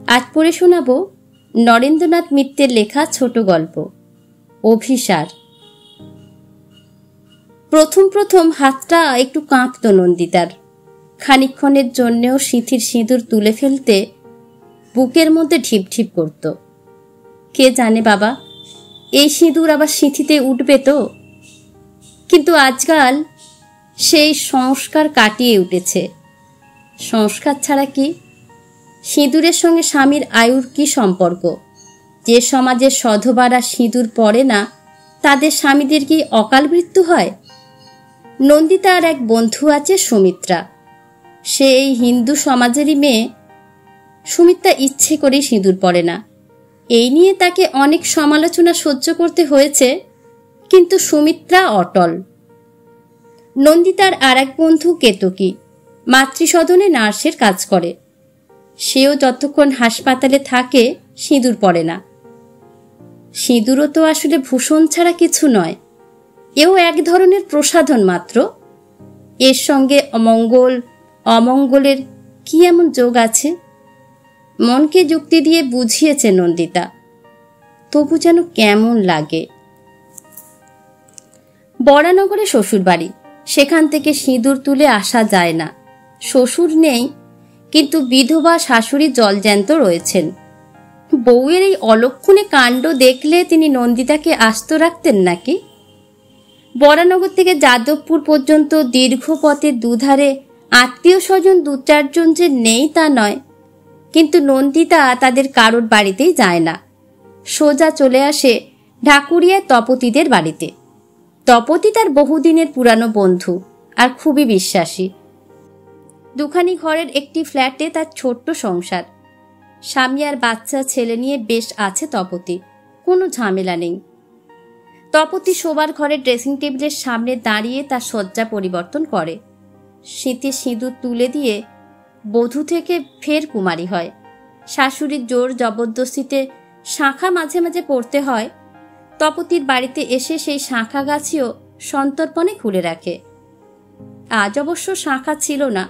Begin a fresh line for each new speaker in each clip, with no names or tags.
আজ পড়ে শোনাব নরেন্দ্রনাথ মিত্রের লেখা ছোট গল্প অভিসার। প্রথম প্রথম হাতটা একটু কাঁপত নন্দিতার। খানিকক্ষণের জন্যেও সিঁথির সিঁদুর তুলে ফেলতে বুকের মধ্যে ঢিপ ঢিপ করত। কে জানে বাবা, এই সিঁদুর আবার সিঁথিতে উঠবে তো। কিন্তু আজকাল সেই সংস্কার কাটিয়ে উঠেছে। সংস্কার ছাড়া কি? সিঁদুরের সঙ্গে স্বামীর আয়ুর কি সম্পর্ক? যে সমাজের সধবারা সিঁদুর পরে না, তাদের স্বামীদের কি অকাল মৃত্যু হয়? নন্দিতার এক বন্ধু আছে সুমিত্রা। সে এই হিন্দু সমাজেরই মেয়ে। সুমিত্রা ইচ্ছে করেই সিঁদুর পরে না। এই নিয়ে তাকে অনেক সমালোচনা সহ্য করতে হয়েছে, কিন্তু সুমিত্রা অটল। নন্দিতার আর এক বন্ধু কেতকী মাতৃসদনে নার্সের কাজ করে। সেও যতক্ষণ হাসপাতালে থাকে সিঁদুর পরে না। সিঁদুরও তো আসলে ভূষণ ছাড়া কিছু নয়, এও এক ধরনের প্রসাধন মাত্র। এর সঙ্গে অমঙ্গল অমঙ্গলের কি এমন যোগ আছে? মনকে যুক্তি দিয়ে বুঝিয়েছে নন্দিতা, তবু যেন কেমন লাগে। বরানগরে শ্বশুর বাড়ি, সেখান থেকে সিঁদুর তুলে আসা যায় না। শ্বশুর নেই, কিন্তু বিধবা শাশুড়ি জলজ্যান্ত রয়েছেন। বউয়ের এই অলক্ষণে কাণ্ড দেখলে তিনি নন্দিতাকে আস্ত রাখতেন নাকি? বরানগর থেকে যাদবপুর পর্যন্ত দীর্ঘ পথের দুধারে আত্মীয় স্বজন দু চারজন যে নেই তা নয়, কিন্তু নন্দিতা তাদের কারোর বাড়িতেই যায় না। সোজা চলে আসে ঢাকুরিয়ায় তপতিদের বাড়িতে। তপতি তার বহুদিনের পুরানো বন্ধু আর খুবই বিশ্বাসী। দুখানি ঘরের একটি ফ্ল্যাটে তার ছোট্ট সংসার। স্বামী আর বাচ্চা ছেলে নিয়ে বেশ আছে তপতি, কোনো ঝামেলা নেই। তপতি শোবার ঘরের ড্রেসিং টেবিলের সামনে দাঁড়িয়ে তার শয্যা পরিবর্তন করে। শীতে সিঁদুর তুলে দিয়ে বধূ থেকে ফের কুমারী হয়। শাশুড়ির জোর জবরদস্তিতে শাঁখা মাঝে মাঝে পড়তে হয়। তপতির বাড়িতে এসে সেই শাঁখা গাছিও সন্তর্পণে খুলে রাখে। আজ অবশ্য শাঁখা ছিল না,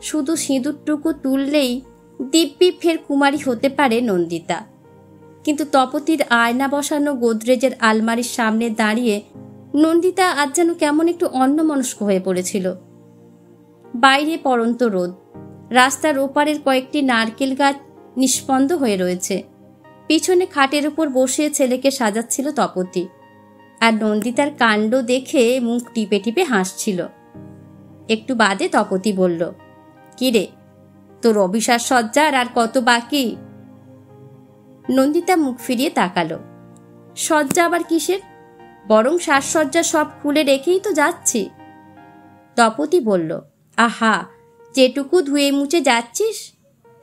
শুধু সিঁদুরটুকু তুললেই দিব্যি ফের কুমারী হতে পারে নন্দিতা। কিন্তু তপতির আয়না বসানো গোদরেজের আলমারির সামনে দাঁড়িয়ে নন্দিতা আজ যেন কেমন একটু অন্যমনস্ক হয়ে পড়েছিল। বাইরে পড়ন্ত রোদ, রাস্তার ওপারের কয়েকটি নারকেল গাছ নিষ্পন্দ হয়ে রয়েছে। পিছনে খাটের উপর বসে ছেলেকে সাজাচ্ছিল তপতি, আর নন্দিতার কাণ্ড দেখে মুখ টিপে টিপে হাসছিল। একটু বাদে তপতি বলল, কিরে, তোর অভিসার সজ্জার আর কত বাকি? নন্দিতা মুখ ফিরিয়ে তাকালো। সজ্জা আবার কিসের? বরং সাজসজ্জা সব খুলে রেখেই তো যাচ্ছি। তপতি বলল, আহা, যেটুকু ধুয়ে মুছে যাচ্ছিস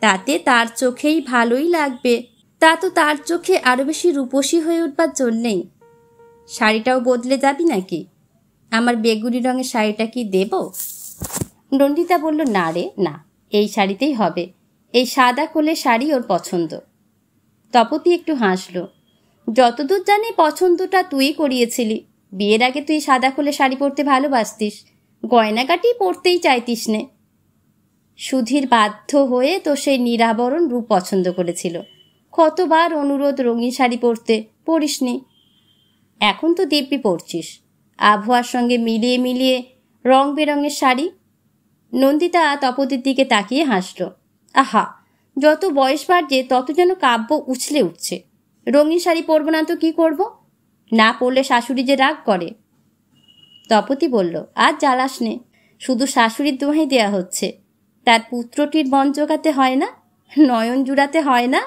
তাতে তার চোখেই ভালোই লাগবে। তা তো তার চোখে আরো বেশি রূপসী হয়ে উঠবার জন্যেই। শাড়িটাও বদলে যাবি নাকি? আমার বেগুনি রঙের শাড়িটা কি দেব? নন্দিতা বলল, না রে না, এই শাড়িতেই হবে। এই সাদা কোলে শাড়ি ওর পছন্দ। তপতি একটু হাসল। যতদূর জানি পছন্দটা তুই করিয়েছিলি। বিয়ের আগে তুই সাদা কোলে শাড়ি পরতে ভালোবাসতিস, গয়নাগাটি পরতেই চাইতিস নে। সুধীর বাধ্য হয়ে তো সেই নিরাবরণ রূপ পছন্দ করেছিল। কতবার অনুরোধ রঙিন শাড়ি পরতে, পরিসনি। এখন তো দিব্যি পরছিস, আবহাওয়ার সঙ্গে মিলিয়ে মিলিয়ে রং বেরঙের শাড়ি। নন্দিতা তপতির দিকে তাকিয়ে হাসল। আহা, যত বয়স বাড়ছে তত যেন কাব্য উছলে উঠছে। রঙিন শাড়ি পরব না তো কি করব? না পরলে শাশুড়ি যে রাগ করে। তপতি বলল, আজ জ্বালাস নে, শুধু শাশুড়ির দোহাই দেয়া হচ্ছে। তার পুত্রটির মন জোগাতে হয় না, নয়ন জুড়াতে হয় না।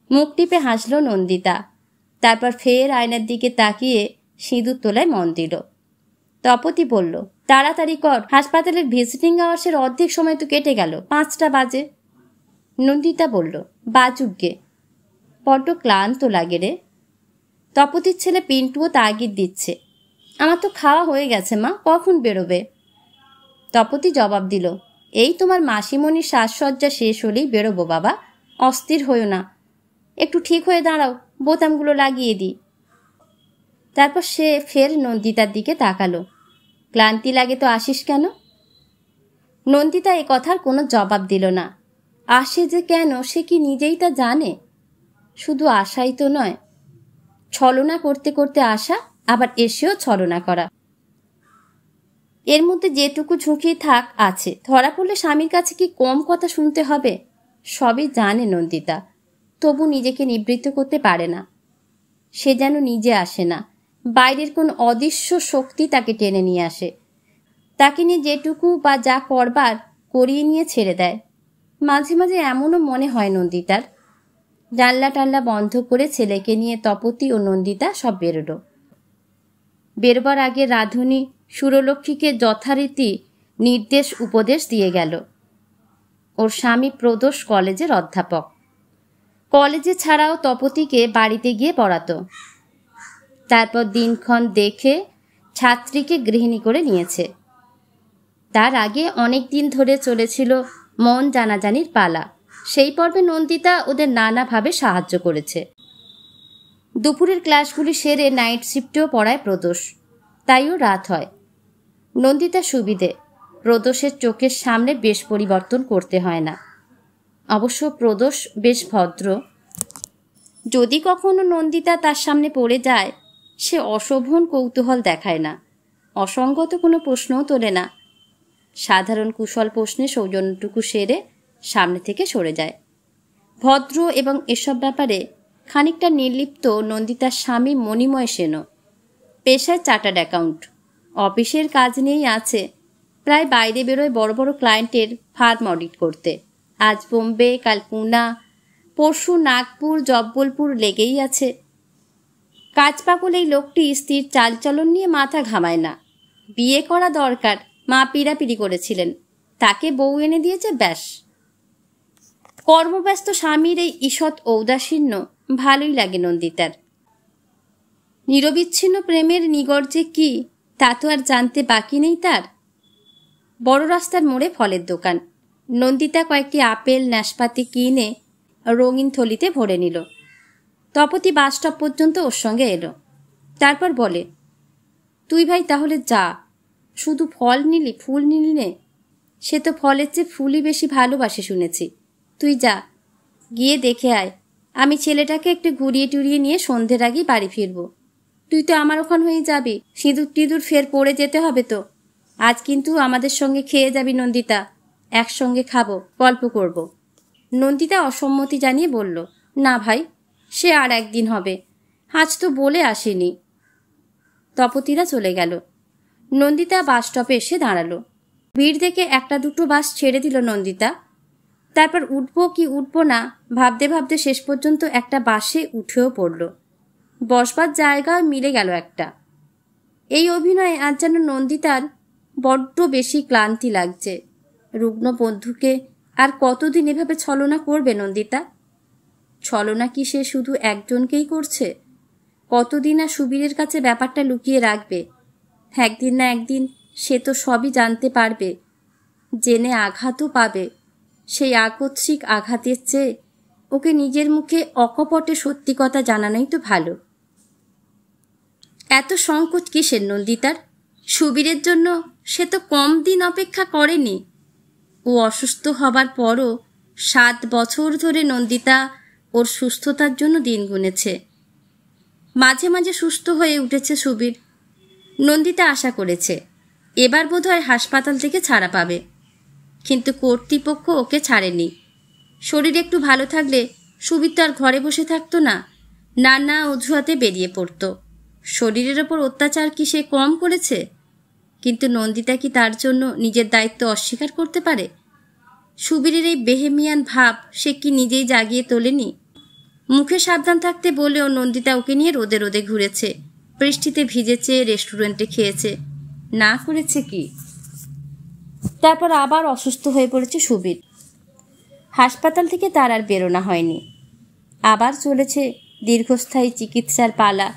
মুখ টিপে হাসল নন্দিতা। তারপর ফের আয়নার দিকে তাকিয়ে সিঁদুর তোলায় মন দিল। তপতি বলল, তাড়াতাড়ি কর, হাসপাতালের ভিজিটিং আওয়ার্সের অর্ধেক সময় তো কেটে গেল, 5টা বাজে। নন্দিতা বলল, বাজুগ্গে, বড্ড ক্লান্ত লাগে রে। তপতির ছেলে পিন্টুও তাগিদ দিচ্ছে, আমার তো খাওয়া হয়ে গেছে মা, কখন বেরোবে? তপতি জবাব দিল, এই তোমার মাসিমণির সাজসজ্জা শেষ হলেই বেরোবো বাবা, অস্থির হইও না। একটু ঠিক হয়ে দাঁড়াও, বোতামগুলো লাগিয়ে দিই। তারপর সে ফের নন্দিতার দিকে তাকালো। ক্লান্তি লাগে তো আসিস কেন? নন্দিতা এ কথার কোনো জবাব দিল না। আসে যে কেন সে কি নিজেই তা জানে? শুধু আশাই তো নয়, ছলনা করতে করতে আসা, আবার এসেও ছলনা করা। এর মধ্যে যেটুকু ঝুঁকি থাক আছে, ধরা পড়লে স্বামীর কাছে কি কম কথা শুনতে হবে? সবই জানে নন্দিতা, তবু নিজেকে নিবৃত্ত করতে পারে না। সে যেন নিজে আসে না, বাইরের কোন অদৃশ্য শক্তি তাকে টেনে নিয়ে আসে, তাকে নিয়ে যেটুকু বা যা করবার করিয়ে নিয়ে ছেড়ে দেয়। মাঝে মাঝে এমনও মনে হয় নন্দিতার। জানলা টাল্লা বন্ধ করে ছেলেকে নিয়ে তপতি ও নন্দিতা সব বেরোলো। বেরোবার আগে রাধুনী সুরলক্ষ্মীকে যথারীতি নির্দেশ উপদেশ দিয়ে গেল। ওর স্বামী প্রদোষ কলেজের অধ্যাপক, কলেজে ছাড়াও তপতিকে বাড়িতে গিয়ে পড়াতো। তারপর দিনক্ষণ দেখে ছাত্রীকে গৃহিণী করে নিয়েছে। তার আগে অনেক দিন ধরে চলেছিল মন জানাজানির পালা। সেই পর্বে নন্দিতা ওদের নানাভাবে সাহায্য করেছে। দুপুরের ক্লাসগুলি সেরে নাইট শিফটেও পড়ায় প্রদোষ, তাইও রাত হয়। নন্দিতা সুবিধে, প্রদোষের চোখের সামনে বেশ পরিবর্তন করতে হয় না। অবশ্য প্রদোষ বেশ ভদ্র। যদি কখনো নন্দিতা তার সামনে পড়ে যায়, সে অশোভন কৌতূহল দেখায় না, অসঙ্গত কোনো প্রশ্নও তোলে না। সাধারণ কুশল প্রশ্নে সৌজন্যটুকু সেরে সামনে থেকে সরে যায়। ভদ্র এবং এসব ব্যাপারে খানিকটা নির্লিপ্ত নন্দিতার স্বামী মণিময় সেনও। পেশায় চার্টার্ড অ্যাকাউন্ট, অফিসের কাজ নিয়েই আছে। প্রায় বাইরে বেরোয় বড় বড় ক্লায়েন্টের ফার্ম অডিট করতে। আজ বোম্বে, কাল পুনা, পরশু নাগপুর, জব্বলপুর লেগেই আছে। কাজ পাগল এই লোকটি স্ত্রীর চালচলন নিয়ে মাথা ঘামায় না। বিয়ে করা দরকার, মা পিড়াপিড়ি করেছিলেন, তাকে বউ এনে দিয়েছে, ব্যাস। কর্মব্যস্ত স্বামীর এই ঈষৎ ঔদাসীন্য ভালোই লাগে নন্দিতার। নিরবিচ্ছিন্ন প্রেমের নিগড় যে কি, তা তো আর জানতে বাকি নেই তার। বড় রাস্তার মোড়ে ফলের দোকান। নন্দিতা কয়েকটি আপেল নাশপাতি কিনে রঙিন থলিতে ভরে নিল। তপতি বাসস্টপ পর্যন্ত ওর সঙ্গে এলো। তারপর বলে, তুই ভাই তাহলে যা, শুধু ফল নিলি, ফুল নিলি নে? সে তো ফলের চেয়ে ফুলই বেশি ভালোবাসে শুনেছি। তুই যা, গিয়ে দেখে আয়। আমি ছেলেটাকে একটু ঘুরিয়ে টুরিয়ে নিয়ে সন্ধ্যের আগেই বাড়ি ফিরব। তুই তো আমার ওখান হয়ে যাবি, সিঁদুর টিঁদুর ফের পড়ে যেতে হবে তো। আজ কিন্তু আমাদের সঙ্গে খেয়ে যাবি নন্দিতা, একসঙ্গে খাবো, গল্প করব। নন্দিতা অসম্মতি জানিয়ে বলল, না ভাই, সে আর একদিন হবে, আজ তো বলে আসেনি। তপতিরা চলে গেল। নন্দিতা বাস স্টপে এসে দাঁড়ালো। ভিড় দেখে একটা দুটো বাস ছেড়ে দিল নন্দিতা। তারপর উঠবো কি উঠবো না ভাবতে ভাবতে শেষ পর্যন্ত একটা বাসে উঠেও পড়ল। বসবার জায়গা মিলে গেল একটা। এই অভিনয়ে আজ যেন নন্দিতার বড্ড বেশি ক্লান্তি লাগছে। রুগ্ন বন্ধুকে আর কতদিন এভাবে ছলনা করবে নন্দিতা? ছলনা কি সে শুধু একজনকেই করছে? কতদিন আর সুবীরের কাছে ব্যাপারটা লুকিয়ে রাখবে? একদিন না একদিন সে তো সবই জানতে পারবে, জেনে আঘাতও পাবে। সেই আকস্মিক আঘাতের চেয়ে ওকে নিজের মুখে অকপটে সত্যি কথা জানানোই তো ভালো। এত সংকোচ কিসের নন্দিতার? সুবীরের জন্য সে তো কম দিন অপেক্ষা করেনি। ও অসুস্থ হবার পরও 7 বছর ধরে নন্দিতা ওর সুস্থতার জন্য দিন গুনেছে। মাঝে মাঝে সুস্থ হয়ে উঠেছে সুবীর। নন্দিতা আশা করেছে এবার বোধহয় হাসপাতাল থেকে ছাড়া পাবে, কিন্তু কর্তৃপক্ষ ওকে ছাড়েনি। শরীর একটু ভালো থাকলে সুবীর তো আর ঘরে বসে থাকতো না, নানা অজুহাতে বেরিয়ে পড়ত। শরীরের ওপর অত্যাচার কি সে কম করেছে? কিন্তু নন্দিতা কি তার জন্য নিজের দায়িত্ব অস্বীকার করতে পারে? সুবীরের এই বেহেমিয়ান ভাব সে কি নিজেই জাগিয়ে তোলেনি? মুখে সাবধান থাকতে বলেও নন্দিতা ওকে নিয়ে রোদে রোদে ঘুরেছে, বৃষ্টিতে ভিজেছে, রেস্টুরেন্টে খেয়েছে, না করেছে কি? তারপর আবার অসুস্থ হয়ে পড়েছে সুবীর। হাসপাতাল থেকে তার আর বেরোনো হয়নি। আবার চলেছে দীর্ঘস্থায়ী চিকিৎসার পালা।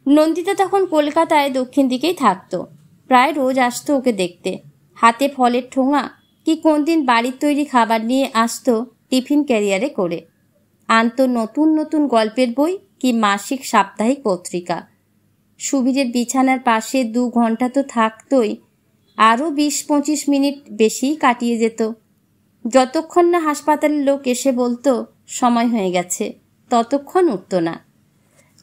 নন্দিতা তখন কলকাতায় দক্ষিণ দিকেই থাকতো। প্রায় রোজ আসতো ওকে দেখতে। হাতে ফলের ঠোঙা কি কোন দিন বাড়ির তৈরি খাবার নিয়ে আসতো টিফিন ক্যারিয়ারে করে। আনতো নতুন নতুন গল্পের বই কি মাসিক সাপ্তাহিক পত্রিকা। সুবীরের বিছানার পাশে 2 ঘন্টা তো থাকতোই, আরও 20-25 মিনিট বেশিই কাটিয়ে যেত। যতক্ষণ না হাসপাতালের লোক এসে বলতো সময় হয়ে গেছে, ততক্ষণ উঠত না।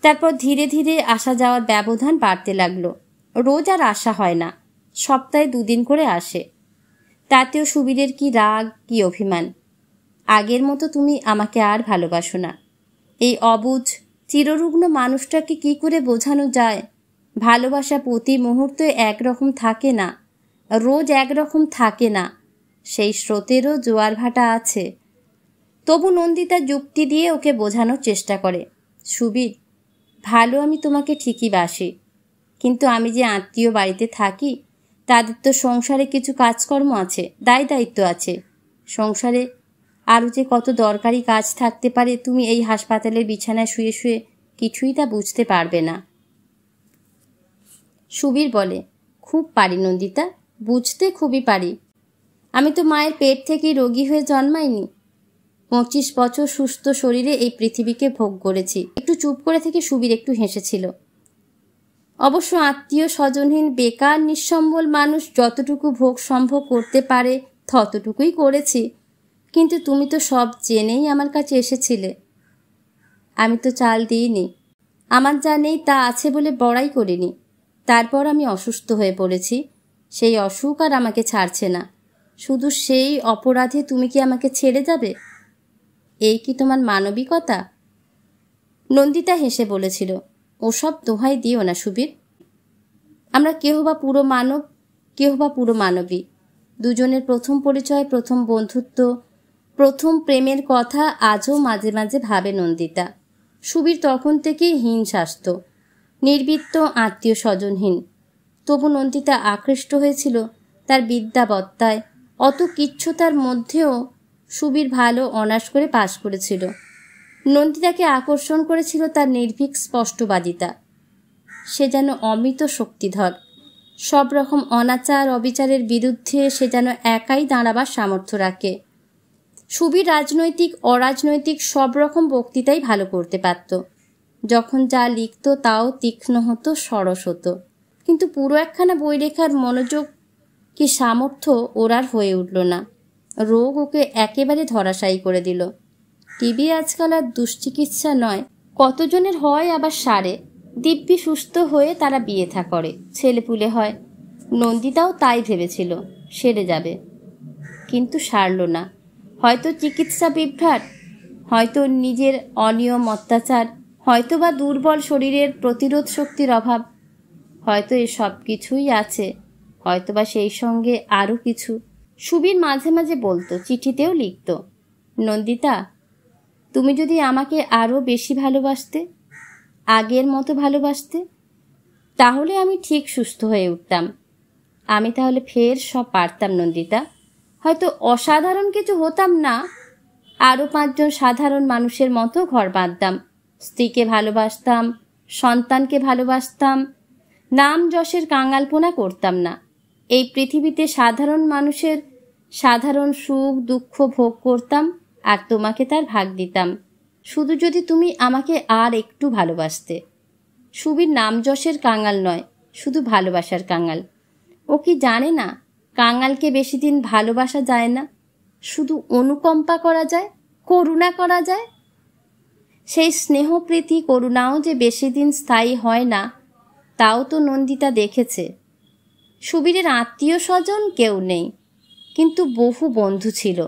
তারপর ধীরে ধীরে আসা যাওয়ার ব্যবধান বাড়তে লাগলো। রোজ আর আসা হয় না, সপ্তাহে 2 দিন করে আসে। তাতেও সুবীরের কি রাগ, কি অভিমান। আগের মতো তুমি আমাকে আর ভালোবাসো না। এই অবুঝ চিররুগ্ন মানুষটাকে কি করে বোঝানো যায়? ভালোবাসা প্রতি মুহূর্তে একরকম থাকে না, রোজ একরকম থাকে না, সেই স্রোতেরও জোয়ার ভাটা আছে। তবু নন্দিতা যুক্তি দিয়ে ওকে বোঝানোর চেষ্টা করে, সুবীর, ভালো আমি তোমাকে ঠিকই বাসি, কিন্তু আমি যে আত্মীয় বাড়িতে থাকি, তাদের তো সংসারে কিছু কাজকর্ম আছে, দায়িত্ব আছে। সংসারে আরও যে কত দরকারি কাজ থাকতে পারে তুমি এই হাসপাতালের বিছানায় শুয়ে শুয়ে কিছুই তা বুঝতে পারবে না। সুবীর বলে, খুব পারি নন্দিতা, বুঝতে খুবই পারি। আমি তো মায়ের পেট থেকেই রোগী হয়ে জন্মাইনি। 25 বছর সুস্থ শরীরে এই পৃথিবীকে ভোগ করেছি। একটু চুপ করে থেকে সুবীর একটু হেসেছিল। অবশ্য আত্মীয় স্বজনহীন বেকার নিঃসম্বল মানুষ যতটুকু ভোগ সম্ভব করতে পারে ততটুকুই করেছি, কিন্তু তুমি তো সব জেনেই আমার কাছে এসেছিলে। আমি তো চাল দিইনি, আমার যা নেই তা আছে বলে বড়াই করিনি। তারপর আমি অসুস্থ হয়ে পড়েছি, সেই অসুখ আর আমাকে ছাড়ছে না। শুধু সেই অপরাধে তুমি কি আমাকে ছেড়ে যাবে? এই কি তোমার মানবিকতা? নন্দিতা হেসে বলেছিল, ওসব দোহাই দিও না সুবীর। আমরা কেহ বা পুরো মানব, কেহ বা পুরো মানবী। দুজনের প্রথম পরিচয়, প্রথম বন্ধুত্ব, প্রথম প্রেমের কথা আজও মাঝে মাঝে ভাবে নন্দিতা। সুবীর তখন থেকেই হীন স্বাস্থ্য, নির্বৃত্ত, আত্মীয় স্বজনহীন। তবু নন্দিতা আকৃষ্ট হয়েছিল তার বিদ্যাবত্তায়। অত কিচ্ছুতার মধ্যেও সুবীর ভালো অনার্স করে পাশ করেছিল। নন্দিতাকে আকর্ষণ করেছিল তার নির্ভীক স্পষ্টবাদিতা। সে যেন অমিত শক্তিধর, সব রকম অনাচার অবিচারের বিরুদ্ধে সে যেন একাই দাঁড়াবার সামর্থ্য রাখে। সুবীর রাজনৈতিক অরাজনৈতিক সব রকম বক্তৃতাই ভালো করতে পারত। যখন যা লিখত তাও তীক্ষ্ণ হতো, সরস হতো, কিন্তু পুরো একখানা বই লেখার মনোযোগ কি সামর্থ্য ওর আর হয়ে উঠল না। রোগ ওকে একেবারে ধরাশায়ী করে দিল। টিবি আজকাল আর দুশ্চিকিৎসা নয়, কতজনের হয় আবার সারে। দিব্যি সুস্থ হয়ে তারা বিয়ে থা করে, ছেলেপুলে হয়। নন্দিতাও তাই ভেবেছিল সেরে যাবে, কিন্তু সারল না। হয়তো চিকিৎসা বিভ্রাট, হয়তো নিজের অনিয়ম অত্যাচার, হয়তো বা দুর্বল শরীরের প্রতিরোধ শক্তির অভাব, হয়তো এসব কিছুই আছে, হয়তো বা সেই সঙ্গে আরও কিছু। সুবীর মাঝে মাঝে বলতো, চিঠিতেও লিখত, নন্দিতা, তুমি যদি আমাকে আরও বেশি ভালোবাসতে, আগের মতো ভালোবাসতে, তাহলে আমি ঠিক সুস্থ হয়ে উঠতাম। আমি তাহলে ফের সব পারতাম নন্দিতা। হয়তো অসাধারণ কিছু হতাম না, আরও 5 জন সাধারণ মানুষের মতো ঘর বাঁধতাম, স্ত্রীকে ভালোবাসতাম, সন্তানকে ভালোবাসতাম, নাম যশের কাঙালপোনা করতাম না। এই পৃথিবীতে সাধারণ মানুষের সাধারণ সুখ দুঃখ ভোগ করতাম, আর তোমাকে তার ভাগ দিতাম, শুধু যদি তুমি আমাকে আর একটু ভালোবাসতে। সুবীর নাম যশের কাঙাল নয়, শুধু ভালোবাসার কাঙাল। ও কি জানে না কাঙালকে বেশি দিন ভালোবাসা যায় না, শুধু অনুকম্পা করা যায়, করুণা করা যায়। সেই স্নেহ প্রীতি করুণাও যে বেশি দিন স্থায়ী হয় না, তাও তো নন্দিতা দেখেছে। সুবীরের আত্মীয় স্বজন কেউ নেই, কিন্তু বহু বন্ধু ছিল,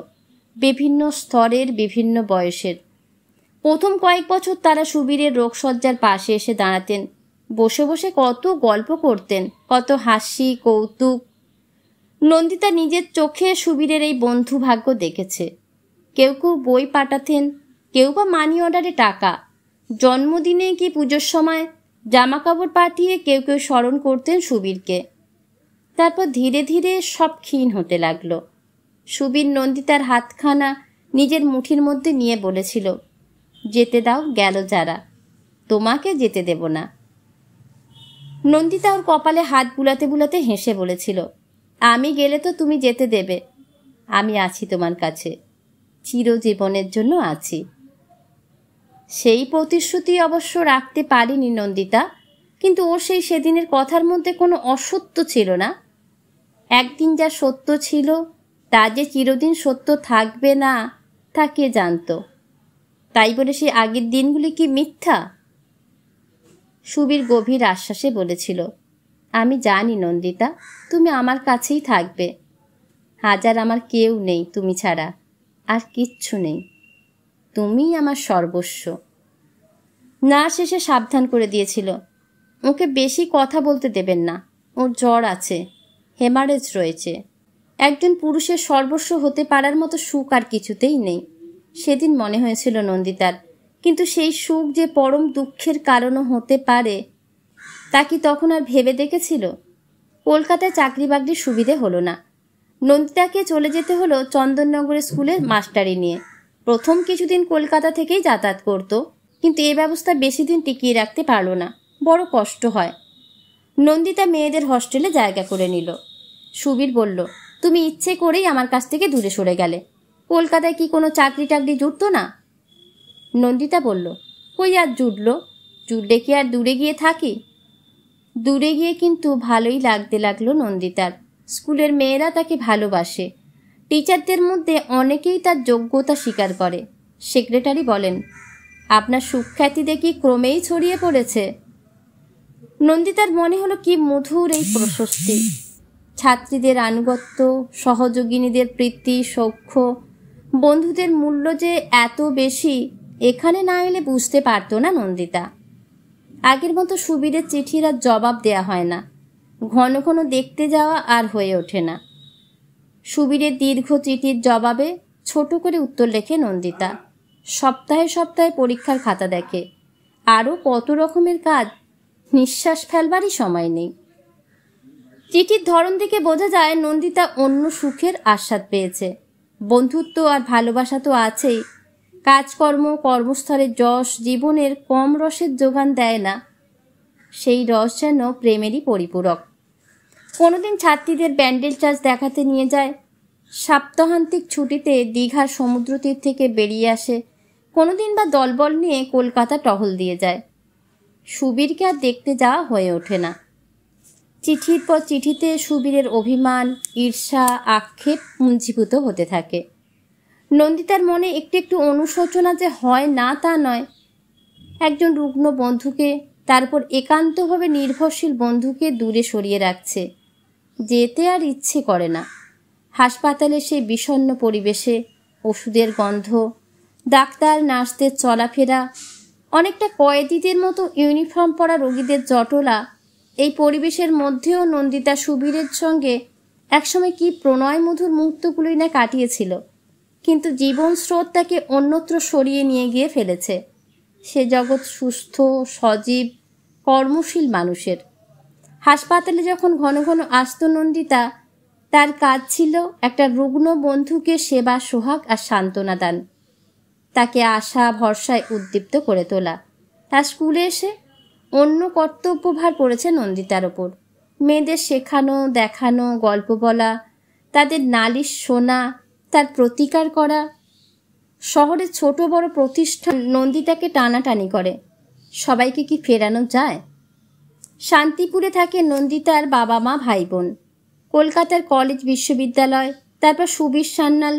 বিভিন্ন স্তরের, বিভিন্ন বয়সের। প্রথম কয়েক বছর তারা সুবীরের রোগশয্যার পাশে এসে দাঁড়াতেন, বসে বসে কত গল্প করতেন, কত হাসি কৌতুক। নন্দিতা নিজের চোখে সুবীরের এই বন্ধু ভাগ্য দেখেছে। কেউ কেউ বই পাঠাতেন, কেউ বা মানি অর্ডারে টাকা, জন্মদিনে কি পুজোর সময় জামা কাপড় পাঠিয়ে কেউ কেউ স্মরণ করতেন সুবীরকে। তারপর ধীরে ধীরে সব ক্ষীণ হতে লাগলো। সুবীর নন্দিতার হাতখানা নিজের মুঠির মধ্যে নিয়ে বলেছিল, যেতে দাও গেল যারা, তোমাকে যেতে দেব না। নন্দিতা ওর কপালে হাত বুলাতে বুলাতে হেসে বলেছিল, আমি গেলে তো তুমি যেতে দেবে, আমি আছি তোমার কাছে, চিরজীবনের জন্য আছি। সেই প্রতিশ্রুতি অবশ্য রাখতে পারিনি নন্দিতা, কিন্তু ওর সেই সেদিনের কথার মধ্যে কোনো অসত্য ছিল না। একদিন যা সত্য ছিল তা যে চিরদিন সত্য থাকবে না তা কে জানত? তাই বলে সে আগের দিনগুলি কি মিথ্যা? সুবীর গভীর আশ্বাসে বলেছিল, আমি জানি নন্দিতা, তুমি আমার কাছেই থাকবে। হাজার আমার কেউ নেই তুমি ছাড়া, আর কিচ্ছু নেই, তুমিই আমার সর্বস্ব। নার্স এসে সাবধান করে দিয়েছিল, ওকে বেশি কথা বলতে দেবেন না, ওর জ্বর আছে, হেমারেজ রয়েছে। একজন পুরুষের সর্বস্ব হতে পারার মতো সুখ আর কিছুতেই নেই। সেদিন মনে হয়েছিল নন্দিতার, কিন্তু সেই সুখ যে পরম দুঃখের কারণও হতে পারে তা কি তখন আর ভেবে দেখেছিল? কলকাতায় চাকরি বাকরির সুবিধে হলো না। নন্দিতাকে চলে যেতে হলো চন্দননগরের স্কুলের মাস্টারি নিয়ে। প্রথম কিছুদিন কলকাতা থেকেই যাতায়াত করত, কিন্তু এ ব্যবস্থা বেশি দিন টিকিয়ে রাখতে পারল না, বড় কষ্ট হয়। নন্দিতা মেয়েদের হস্টেলে জায়গা করে নিল। সুবীর বলল, তুমি ইচ্ছে করেই আমার কাছ থেকে দূরে সরে গেলে। কলকাতায় কি কোনো চাকরি টাকরি জুটত না? নন্দিতা বলল, কই আর জুটলে কি আর দূরে গিয়ে থাকি? দূরে গিয়ে কিন্তু ভালোই লাগতে লাগলো নন্দিতার। স্কুলের মেয়েরা তাকে ভালোবাসে। টিচারদের মধ্যে অনেকেই তার যোগ্যতা স্বীকার করে। সেক্রেটারি বলেন, আপনার সুখ্যাতি দেখি ক্রমেই ছড়িয়ে পড়েছে। নন্দিতার মনে হলো কি মধুর এই প্রশস্তি। ছাত্রীদের আনুগত্য, সহযোগিনীদের প্রীতি, সৌখ্য, বন্ধুদের মূল্য যে এত বেশি এখানে না এলে বুঝতে পারত না নন্দিতা। আগের মতো সুবীরের চিঠির আর জবাব দেয়া হয় না, ঘন ঘন দেখতে যাওয়া আর হয়ে ওঠে না। সুবীরের দীর্ঘ চিঠির জবাবে ছোট করে উত্তর লেখে নন্দিতা। সপ্তাহে সপ্তাহে পরীক্ষার খাতা দেখে। আরও কত রকমের কাজ, নিঃশ্বাস ফেলবারই সময় নেই। চিঠির ধরন দেখে বোঝা যায় নন্দিতা অন্য সুখের আস্বাদ পেয়েছে। বন্ধুত্ব আর ভালোবাসা তো আছেই, কাজকর্ম, কর্মস্থলের যশ জীবনের কম রসের যোগান দেয় না। সেই রস যেন প্রেমেরই পরিপূরক। কোনোদিন ছাত্রীদের ব্যান্ডেল চার্চ দেখাতে নিয়ে যায়, সাপ্তাহান্তিক ছুটিতে দীঘার সমুদ্রতীর থেকে বেরিয়ে আসে, কোনোদিন বা দলবল নিয়ে কলকাতা টহল দিয়ে যায়। সুবীরকে আর দেখতে যাওয়া হয়ে ওঠে না। চিঠির পর চিঠিতে সুবীরের অভিমান, ঈর্ষা, আক্ষেপ পুঞ্জীভূত হতে থাকে। নন্দিতার মনে একটু একটু অনুশোচনা যে হয় না তা নয়। একজন রুগ্ন বন্ধুকে, তারপর একান্তভাবে নির্ভরশীল বন্ধুকে দূরে সরিয়ে রাখছে, যেতে আর ইচ্ছে করে না। হাসপাতালে সেই বিষণ্ণ পরিবেশে, ওষুধের গন্ধ, ডাক্তার নার্সদের চলাফেরা, অনেকটা কয়েদিদের মতো ইউনিফর্ম পরা রোগীদের জটলা, এই পরিবেশের মধ্যেও নন্দিতা সুবীরের সঙ্গে একসময় কি প্রণয় মধুর মুহূর্তগুলোই না কাটিয়েছিল। কিন্তু জীবন স্রোত তাকে অন্যত্র সরিয়ে নিয়ে গিয়ে ফেলেছে। সে জগৎ সুস্থ, সজীব, কর্মশীল মানুষের। হাসপাতালে যখন ঘন ঘন আসত নন্দিতা, তার কাজ ছিল একটা রুগ্ন বন্ধুকে সেবা, সোহাগ আর সান্ত্বনা দান, তাকে আশা ভরসায় উদ্দীপ্ত করে তোলা। তার স্কুলে এসে অন্য কর্তব্যভার পড়েছে নন্দিতার ওপর। মেয়েদের শেখানো, দেখানো, গল্প বলা, তাদের নালিশ শোনা, তার প্রতিকার করা। শহরের ছোট বড় প্রতিষ্ঠান নন্দিতাকে টানাটানি করে, সবাইকে কি ফেরানো যায়? শান্তিপুরে থাকে নন্দিতার বাবা মা ভাই বোন। কলকাতার কলেজ বিশ্ববিদ্যালয়, তারপর সুবীর সান্যাল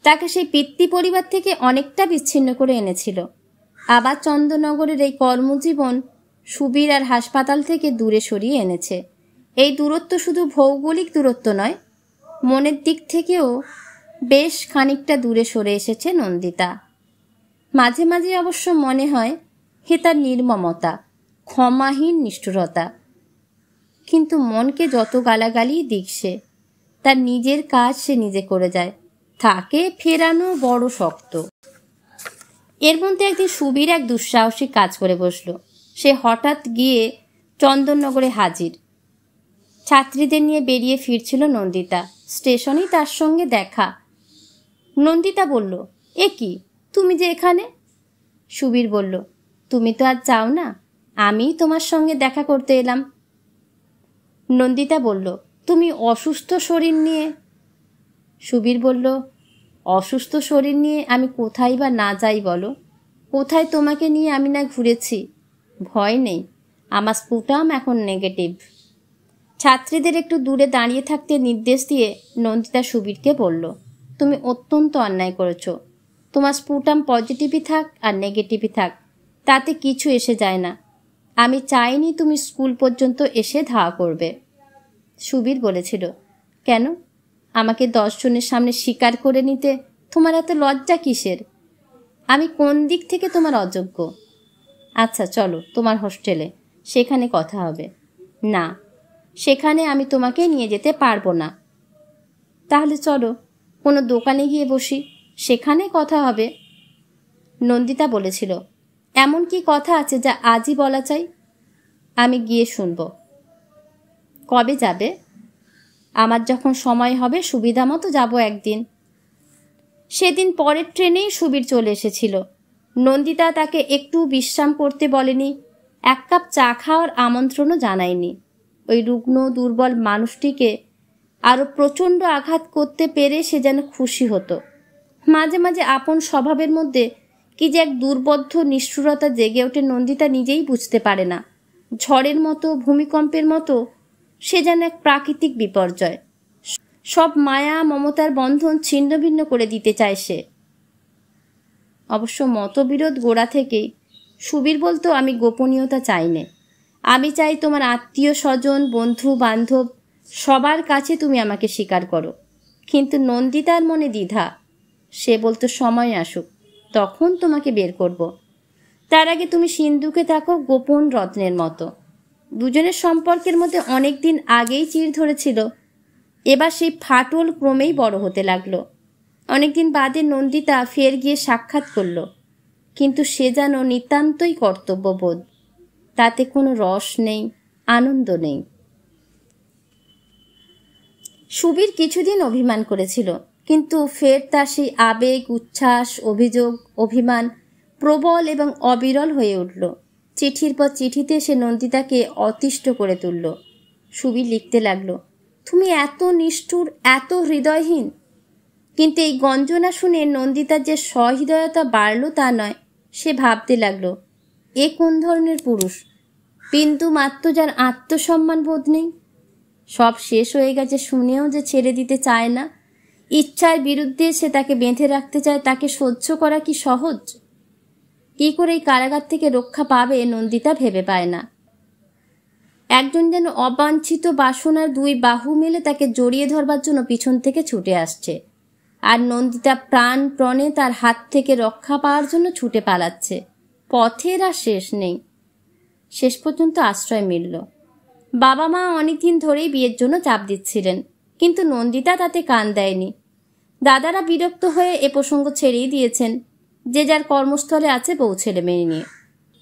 তাকে সেই পিতৃ পরিবার থেকে অনেকটা বিচ্ছিন্ন করে এনেছিল। আবার চন্দননগরের এই কর্মজীবন সুবীর আর হাসপাতাল থেকে দূরে সরিয়ে এনেছে। এই দূরত্ব শুধু ভৌগোলিক দূরত্ব নয়, মনের দিক থেকেও বেশ খানিকটা দূরে সরে এসেছে নন্দিতা। মাঝে মাঝে অবশ্য মনে হয় হে তার নির্মমতা, ক্ষমাহীন নিষ্ঠুরতা। কিন্তু মনকে যত গালাগালি দিক সে, তার নিজের কাজ সে নিজে করে যায়, তাকে ফেরানো বড় শক্ত। এর মধ্যে একদিন সুবীর এক দুঃসাহসিক কাজ করে বসল। সে হঠাৎ গিয়ে চন্দননগরে হাজির। ছাত্রীদের নিয়ে বেরিয়ে ফিরছিল নন্দিতা। স্টেশনেই তার সঙ্গে দেখা। নন্দিতা বলল, এ কি, তুমি যে এখানে? সুবীর বলল, তুমি তো আজ যাও না, আমিই তোমার সঙ্গে দেখা করতে এলাম। নন্দিতা বলল, তুমি অসুস্থ শরীর নিয়ে? সুবীর বলল, অসুস্থ শরীর নিয়ে আমি কোথায় বা না যাই বলো? কোথায় তোমাকে নিয়ে আমি না ঘুরেছি? ভয় নেই, আমার স্পুটাম এখন নেগেটিভ। ছাত্রীদের একটু দূরে দাঁড়িয়ে থাকতে নির্দেশ দিয়ে নন্দিতা সুবীরকে বলল, তুমি অত্যন্ত অন্যায় করেছ। তোমার স্পুটাম পজিটিভই থাক আর নেগেটিভই থাক, তাতে কিছু এসে যায় না। আমি চাইনি তুমি স্কুল পর্যন্ত এসে ধাওয়া করবে। সুবীর বলেছিল, কেন? আমাকে 10 জনের সামনে স্বীকার করে নিতে তোমার এত লজ্জা কিসের? আমি কোন দিক থেকে তোমার অযোগ্য? আচ্ছা চলো তোমার হোস্টেলে, সেখানে কথা হবে। না, সেখানে আমি তোমাকে নিয়ে যেতে পারবো না। তাহলে চলো কোনো দোকানে গিয়ে বসি, সেখানে কথা হবে। নন্দিতা বলেছিল, এমন কি কথা আছে যা আজই বলা চাই? আমি গিয়ে শুনব। কবে যাবে? আমার যখন সময় হবে সুবিধা মতো যাব একদিন। সেদিন পরের ট্রেনেই সুবীর চলে এসেছিল। নন্দিতা তাকে একটু বিশ্রাম করতে বলেনি, 1 কাপ চা খাওয়ার আমন্ত্রণও জানায়নি। ওই রুগ্ন দুর্বল মানুষটিকে আরও প্রচণ্ড আঘাত করতে পেরে সে যেন খুশি হতো। মাঝে মাঝে আপন স্বভাবের মধ্যে কি যে এক দুর্বোধ্য নিষ্ঠুরতা জেগে ওঠে নন্দিতা নিজেই বুঝতে পারে না। ঝড়ের মতো, ভূমিকম্পের মতো সে যেন এক প্রাকৃতিক বিপর্যয়। সব মায়া মমতার বন্ধন ছিন্ন ভিন্ন করে দিতে চায় সে। অবশ্য মতবিরোধ গোড়া থেকেই। সুবীর বলতো, আমি গোপনীয়তা চাই নে। আমি চাই তোমার আত্মীয় স্বজন, বন্ধু বান্ধব সবার কাছে তুমি আমাকে স্বীকার করো। কিন্তু নন্দিতার মনে দ্বিধা। সে বলতো, সময় আসুক, তখন তোমাকে বের করব। তার আগে তুমি সিন্ধুকে থাকো গোপন রত্নের মতো। দুজনের সম্পর্কের মধ্যে অনেক দিন আগেই চির ধরেছিল। এবার সেই ফাটল ক্রমেই বড় হতে লাগলো। অনেকদিন বাদে নন্দিতা ফের গিয়ে সাক্ষাৎ করল, কিন্তু সে যেন নিতান্তই কর্তব্যবোধ। তাতে কোনো রস নেই, আনন্দ নেই। সুবীর কিছুদিন অভিমান করেছিল, কিন্তু ফের তার সেই আবেগ, উচ্ছ্বাস, অভিযোগ, অভিমান প্রবল এবং অবিরল হয়ে উঠল। চিঠির পর চিঠিতে সে নন্দিতাকে অতিষ্ঠ করে তুলল। সুবীর লিখতে লাগলো, তুমি এত নিষ্ঠুর, এত হৃদয়হীন। কিন্তু এই গঞ্জনা শুনে নন্দিতার যে সহৃদয়তা বাড়ল তা নয়। সে ভাবতে লাগলো, এ কোন ধরনের পুরুষ? বিন্দু মাত্র যার আত্মসম্মান বোধ নেই। সব শেষ হয়ে গেছে শুনেও যে ছেড়ে দিতে চায় না। ইচ্ছার বিরুদ্ধে সে তাকে বেঁধে রাখতে চায়। তাকে সহ্য করা কি সহজ? কি করে এই কারাগার থেকে রক্ষা পাবে নন্দিতা ভেবে পায় না। একজন যেন অবাঞ্ছিত বাসনার 2 বাহু মেলে তাকে জড়িয়ে ধরবার জন্য পিছন থেকে ছুটে আসছে, আর নন্দিতা প্রাণপণে তার হাত থেকে রক্ষা পাওয়ার জন্য ছুটে পালাচ্ছে। পথের আর শেষ নেই। শেষ পর্যন্ত আশ্রয় মিলল। বাবা মা অনেকদিন ধরেই বিয়ের জন্য চাপ দিচ্ছিলেন, কিন্তু নন্দিতা তাতে কান দেয়নি। দাদারা বিরক্ত হয়ে এ প্রসঙ্গ ছেড়েই দিয়েছেন। যে যার কর্মস্থলে আছে বউ ছেলে মেয়ে নিয়ে।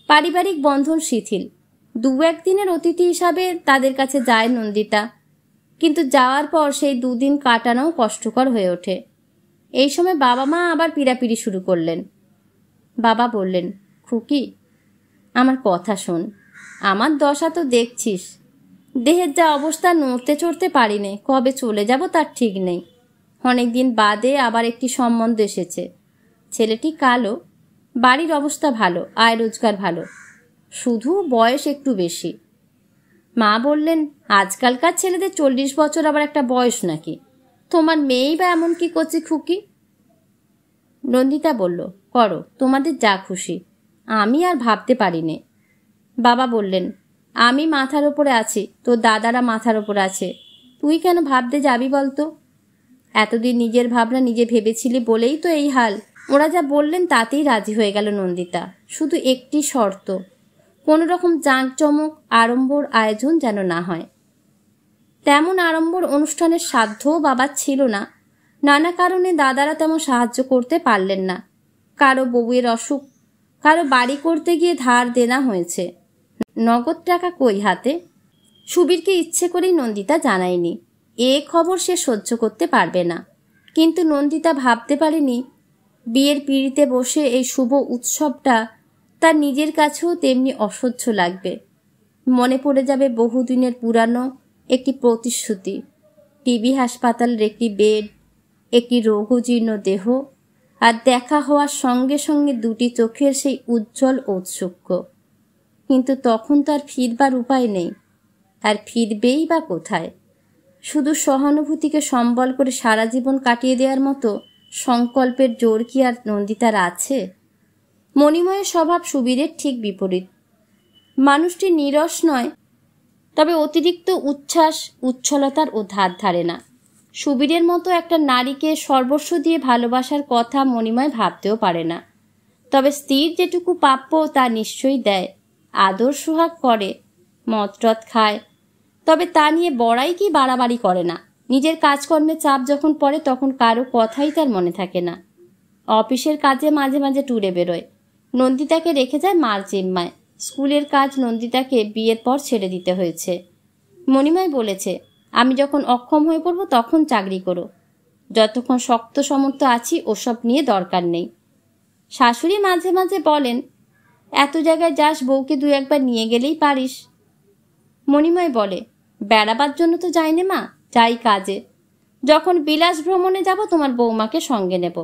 পারিবারিক বন্ধন শিথিল। 2-1 দিনের অতিথি হিসাবে তাদের কাছে যায় নন্দিতা, কিন্তু যাওয়ার পর সেই 2 দিন কাটানোও কষ্টকর হয়ে ওঠে। এই সময় বাবা মা আবার পীড়াপিড়ি শুরু করলেন। বাবা বললেন, খুকি আমার কথা শোন, আমার দশা তো দেখছিস। দেহের যা অবস্থা, নড়তে চড়তে পারি নে, কবে চলে যাব তার ঠিক নেই। অনেকদিন বাদে আবার একটি সম্বন্ধ এসেছে। ছেলেটি কালো, বাড়ির অবস্থা ভালো, আয় রোজগার ভালো, শুধু বয়স একটু বেশি। মা বললেন, আজকালকার ছেলেদের 40 বছর আবার একটা বয়স নাকি? তোমার মেয়েই বা এমন কি করছে খুকি? নন্দিতা বলল, করো, তোমাদের যা খুশি, আমি আর ভাবতে পারি নে। বাবা বললেন, আমি মাথার ওপরে আছি, তোর দাদারা মাথার ওপরে আছে, তুই কেন ভাবতে যাবি বলতো? এতদিন নিজের ভাবনা নিজে ভেবেছিলি বলেই তো এই হাল। ওরা যা বললেন তাতেই রাজি হয়ে গেল নন্দিতা। শুধু একটি শর্ত, কোনো রকম জাঁকজমক আড়ম্বর আয়োজন যেন না হয়। তেমন আড়ম্বর অনুষ্ঠানের সাধ্যও বাবার ছিল না। নানা কারণে দাদারা তেমন সাহায্য করতে পারলেন না। কারো বউয়ের অসুখ, কারো বাড়ি করতে গিয়ে ধার দেনা হয়েছে। নগদ টাকা কই হাতে? সুবীরকে ইচ্ছে করেই নন্দিতা জানায়নি। এ খবর সে সহ্য করতে পারবে না। কিন্তু নন্দিতা ভাবতে পারেনি বিয়ের পিঁড়িতে বসে এই শুভ উৎসবটা তার নিজের কাছেও তেমনি অসহ্য লাগবে। মনে পড়ে যাবে বহুদিনের পুরানো একটি প্রতিশ্রুতি, টিবি হাসপাতালের একটি বেড, একটি রোগজীর্ণ দেহ, আর দেখা হওয়ার সঙ্গে সঙ্গে 2টি চোখের সেই উজ্জ্বল ঔৎসুক্য। কিন্তু তখন তার ফিরবার উপায় নেই। আর ফিরবেই বা কোথায়? শুধু সহানুভূতিকে সম্বল করে সারা জীবন কাটিয়ে দেওয়ার মতো সংকল্পের জোর কি আর নন্দিতার আছে? মণিময়ের স্বভাব সুবীরের ঠিক বিপরীত। মানুষটি নীরস নয়, তবে অতিরিক্ত উচ্ছ্বাস উচ্ছলতার ও ধার ধারে না। সুবীরের মতো একটা নারীকে সর্বস্ব দিয়ে ভালোবাসার কথা মণিময় ভাবতেও পারে না। তবে স্ত্রীর যেটুকু প্রাপ্য তা নিশ্চয়ই দেয়, আদর সোহাগ করে, মদটদ খায়, তবে তা নিয়ে বড়াই কি বাড়াবাড়ি করে না। নিজের কাজকর্মে চাপ যখন পড়ে তখন কারো কথাই তার মনে থাকে না। অফিসের কাজে মাঝে মাঝে ট্যুরে বেরোয়। নন্দিতাকে রেখে যায় মার জিম্মায়। স্কুলের কাজ নন্দিতাকে বিয়ের পর ছেড়ে দিতে হয়েছে। মণিময় বলেছে, আমি যখন অক্ষম হয়ে পড়ব তখন চাকরি করো, যতক্ষণ শক্ত সমর্থ আছি ওসব নিয়ে দরকার নেই। শাশুড়ি মাঝে মাঝে বলেন, এত জায়গায় যাস, বউকে দু একবার নিয়ে গেলেই পারিস। মণিময় বলে, বেড়াবার জন্য তো যাইনে মা, যাই কাজে। যখন বিলাস ভ্রমণে যাব তোমার বৌমাকে সঙ্গে নেব।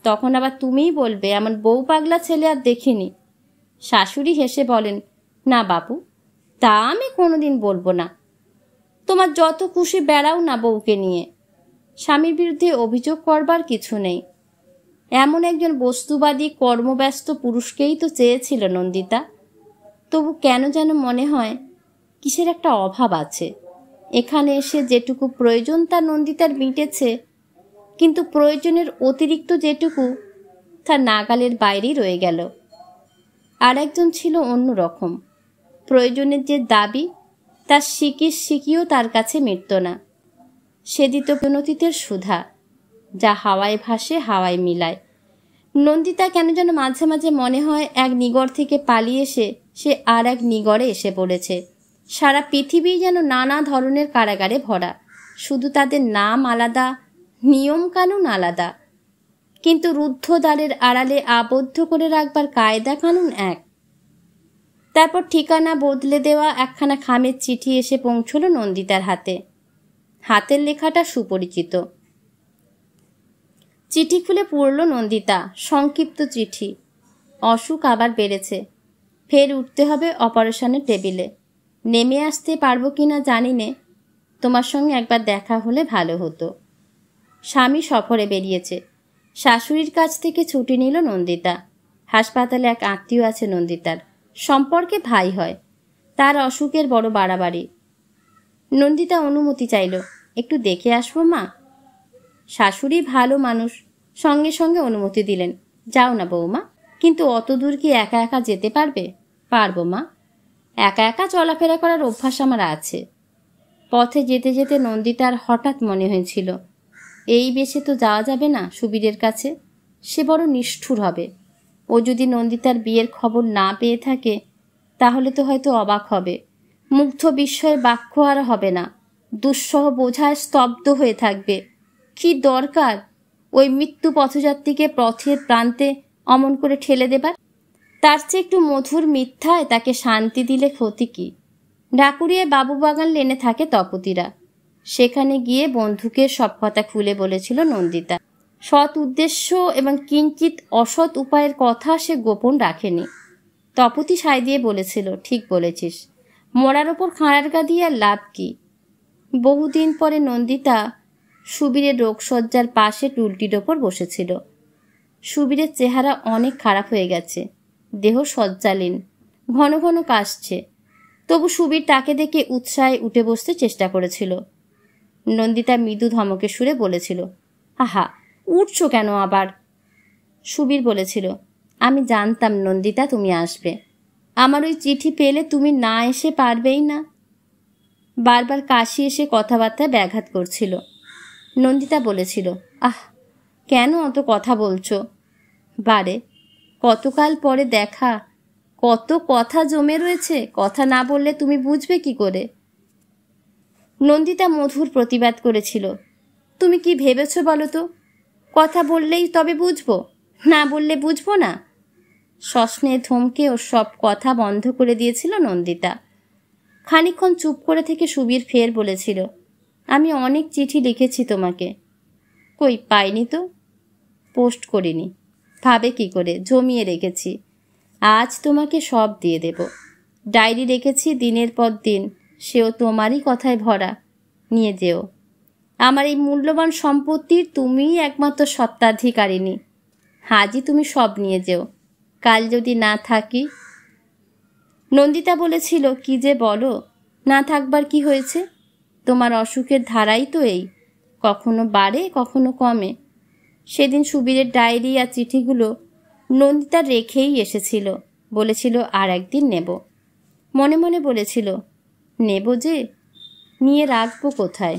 তখন আবার তুমিই বলবে আমার বউ পাগলা ছেলে আর দেখিনি। শাশুড়ি হেসে বলেন, না বাপু, তা আমি কোনোদিন বলবো না। তোমার যত খুশি বেড়াও না বউকে নিয়ে, স্বামীর বিরুদ্ধে অভিযোগ করবার কিছু নেই। এমন একজন বস্তুবাদী কর্মব্যস্ত পুরুষকেই তো চেয়েছিল নন্দিতা। তবু কেন যেন মনে হয় কিসের একটা অভাব আছে। এখানে এসে যেটুকু প্রয়োজন তা নন্দিতার মিটেছে, কিন্তু প্রয়োজনের অতিরিক্ত যেটুকু তা নাগালের বাইরেই রয়ে গেল। আর একজন ছিল অন্য রকম। প্রয়োজনের যে দাবি তার সিকিও তার কাছে মিটত না। সে দিত প্রণতিতের সুধা, যা হাওয়ায় ভাসে হাওয়ায় মিলায়। নন্দিতা কেন যেন মাঝে মাঝে মনে হয় এক নিগড় থেকে পালিয়ে এসে সে আর এক নিগড়ে এসে পড়েছে। সারা পৃথিবী যেন নানা ধরনের কারাগারে ভরা, শুধু তাদের নাম আলাদা, নিয়ম কানুন আলাদা, কিন্তু রুদ্ধ দ্বারের আড়ালে আবদ্ধ করে রাখবার কায়দা কানুন এক। তারপর ঠিকানা বদলে দেওয়া একখানা খামের চিঠি এসে পৌঁছল নন্দিতার হাতে। হাতের লেখাটা সুপরিচিত। চিঠি খুলে পড়ল নন্দিতা। সংক্ষিপ্ত চিঠি। অসুখ আবার বেড়েছে, ফের উঠতে হবে অপারেশনের টেবিলে। নেমে আসতে পারবো কিনা জানি নে, তোমার সঙ্গে একবার দেখা হলে ভালো হতো। স্বামী সফরে বেরিয়েছে। শাশুড়ির কাছ থেকে ছুটি নিল নন্দিতা। হাসপাতালে এক আত্মীয় আছে নন্দিতার, সম্পর্কে ভাই হয়। তার অসুখের বড় বাড়াবাড়ি। নন্দিতা অনুমতি চাইল, একটু দেখে আসবো মা। শাশুড়ি ভালো মানুষ, সঙ্গে সঙ্গে অনুমতি দিলেন। যাও না বৌমা, কিন্তু অত দূর কি একা একা যেতে পারবে? পারবো মা, একা একা চলাফেরা করার অভ্যাস আমার আছে। পথে যেতে যেতে নন্দিতার হঠাৎ মনে হয়েছিল, এই বেশে তো যাওয়া যাবে না সুবীরের কাছে। সে বড় নিষ্ঠুর হবে। ও যদি নন্দিতার বিয়ের খবর না পেয়ে থাকে তাহলে তো হয়তো অবাক হবে। মুগ্ধ বিস্ময়ের বাক্য আর হবে না। দুঃসহ বোঝায় স্তব্ধ হয়ে থাকবে। কি দরকার ওই মৃত্যু পথযাত্রীকে পথের প্রান্তে অমন করে ঠেলে দেবার? তার চেয়ে একটু মধুর মিথ্যায় তাকে শান্তি দিলে ক্ষতি কি? ঢাকুরিয়ায় বাবুবাগান লেনে থাকে তপতিরা। সেখানে গিয়ে বন্ধুকে সব কথা খুলে বলেছিল নন্দিতা। সৎ উদ্দেশ্য এবং কিঞ্চিত অসৎ উপায়ের কথা সে গোপন রাখেনি। তপতি সায় দিয়ে বলেছিল, ঠিক বলেছিস, মরার ওপর খাঁড়ার গা দিয়ে আর লাভ কি? বহুদিন পরে নন্দিতা সুবীরের রোগশয্যার পাশে টুলটির ওপর বসেছিল। সুবীরের চেহারা অনেক খারাপ হয়ে গেছে, দেহ শয্যালীন, ঘন ঘন কাশছে। তবু সুবীর তাকে দেখে উৎসাহে উঠে বসতে চেষ্টা করেছিল। নন্দিতা মৃদু ধমকে সুরে বলেছিল, আহা, উঠছো কেন আবার? সুবীর বলেছিল, আমি জানতাম নন্দিতা তুমি আসবে। আমার ওই চিঠি পেলে তুমি না এসে পারবেই না। বারবার কাশি এসে কথাবার্তায় ব্যাঘাত করছিল। নন্দিতা বলেছিল, আহ, কেন অত কথা বলছো? বারে, কতকাল পরে দেখা, কত কথা জমে রয়েছে, কথা না বললে তুমি বুঝবে কি করে? নন্দিতা মধুর প্রতিবাদ করেছিল, তুমি কি ভেবেছ বলো তো? কথা বললেই তবে বুঝবো, না বললে বুঝবো না? সস্নে ধমকে ওর সব কথা বন্ধ করে দিয়েছিল নন্দিতা। খানিকক্ষণ চুপ করে থেকে সুবীর ফের বলেছিল, আমি অনেক চিঠি লিখেছি তোমাকে। কই, পাইনি তো। পোস্ট করিনি, ভাবে কি করে, জমিয়ে রেখেছি। আজ তোমাকে সব দিয়ে দেব। ডায়েরি রেখেছি দিনের পর দিন, সেও তোমারই কথায় ভরা। নিয়ে যেও। আমার এই মূল্যবান সম্পত্তির তুমিই একমাত্র স্বত্বাধিকারিণী। আজই তুমি সব নিয়ে যেও, কাল যদি না থাকি। নন্দিতা বলেছিল, কি যে বলো, না থাকবার কি হয়েছে? তোমার অসুখের ধারাই তো এই, কখনো বাড়ে কখনো কমে। সেদিন সুবীরের ডায়েরি আর চিঠিগুলো নন্দিতা রেখেই এসেছিল, বলেছিল আর একদিন নেব। মনে মনে বলেছিল, নেব যে, নিয়ে রাখবো কোথায়?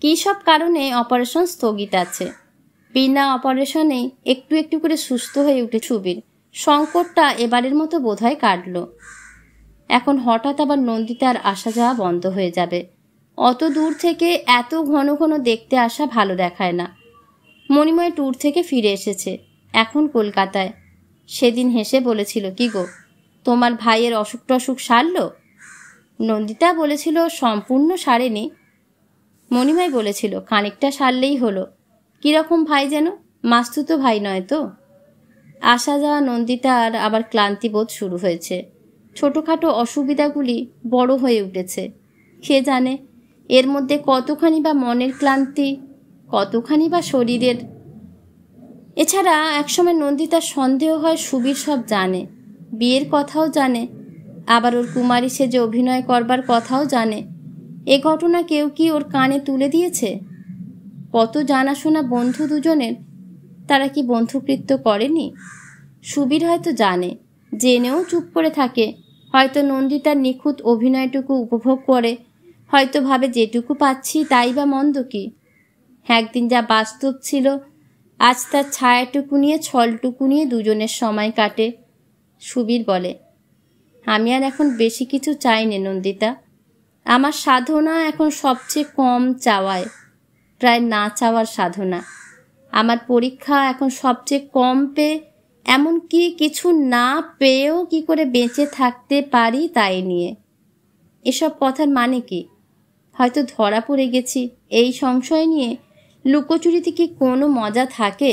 কী সব কারণে অপারেশন স্থগিত আছে। বিনা অপারেশনেই একটু একটু করে সুস্থ হয়ে উঠে সুবীর। সংকটটা এবারের মতো বোধহয় কাটল। এখন হঠাৎ আবার নন্দিতার আসা যাওয়া বন্ধ হয়ে যাবে। অত দূর থেকে এত ঘন ঘন দেখতে আসা ভালো দেখায় না। মণিময় ট্যুর থেকে ফিরে এসেছে, এখন কলকাতায়। সেদিন হেসে বলেছিল, কি গো, তোমার ভাইয়ের অসুখ টসুখ সারল? নন্দিতা বলেছিল, সম্পূর্ণ সারেনি। মণিময় বলেছিল, খানিকটা সারলেই হলো। কীরকম ভাই যেন? মাস্তুতো ভাই নয় তো? আসা যাওয়া নন্দিতার আবার ক্লান্তিবোধ শুরু হয়েছে। ছোটোখাটো অসুবিধাগুলি বড় হয়ে উঠেছে। কে জানে এর মধ্যে কতখানি বা মনের ক্লান্তি, কতখানি বা শরীরের। এছাড়া একসময় নন্দিতার সন্দেহ হয় সুবীর সব জানে, বিয়ের কথাও জানে, আবার ওর কুমারী সেজে অভিনয় করবার কথাও জানে। এ ঘটনা কেউ কি ওর কানে তুলে দিয়েছে? কত জানাশোনা বন্ধু দুজনের, তারা কি বন্ধুকৃত্য করেনি? সুবীর হয়তো জানে, জেনেও চুপ করে থাকে। হয়তো নন্দিতার নিখুঁত অভিনয়টুকু উপভোগ করে, হয়তো ভাবে যেটুকু পাচ্ছি তাই বা মন্দ কি। একদিন যা বাস্তব ছিল, আজ তার ছায়াটুকু নিয়ে, ছলটুকু নিয়ে দুজনের সময় কাটে। সুবীর বলে, আমি আর এখন বেশি কিছু চাই নে নন্দিতা। আমার সাধনা এখন সবচেয়ে কম চাওয়ায়, প্রায় না চাওয়ার সাধনা। আমার পরীক্ষা এখন সবচেয়ে কম পেয়ে, এমনকি কিছু না পেয়েও কি করে বেঁচে থাকতে পারি তাই নিয়ে। এসব কথার মানে কি? হয়তো ধরা পড়ে গেছি এই সংশয় নিয়ে। লুকোচুরিতে কি কোনো মজা থাকে?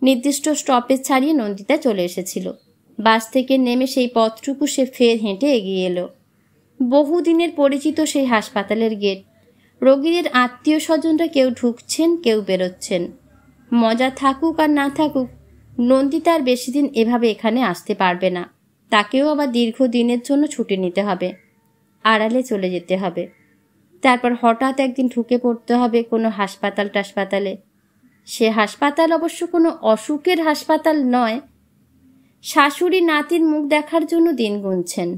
নির্দিষ্ট স্টপেজ ছাড়িয়ে নন্দিতা চলে এসেছিল। বাস থেকে নেমে সেই পথটুকু সে ফের হেঁটে এগিয়ে এলো। বহুদিনের পরিচিত সেই হাসপাতালের গেট। রোগীদের আত্মীয় স্বজনরা কেউ ঢুকছেন, কেউ বেরোচ্ছেন। মজা থাকুক আর না থাকুক, নন্দিতা আর বেশি দিন এভাবে এখানে আসতে পারবে না। তাকেও আবার দীর্ঘদিনের জন্য ছুটি নিতে হবে, আড়ালে চলে যেতে হবে। তারপর হঠাৎ একদিন ঢুকে পড়তে হবে কোনো হাসপাতালে। সে হাসপাতাল অবশ্য কোনো অসুখের হাসপাতাল নয়। শাশুড়ি নাতির মুখ দেখার জন্য দিন গুনছেন।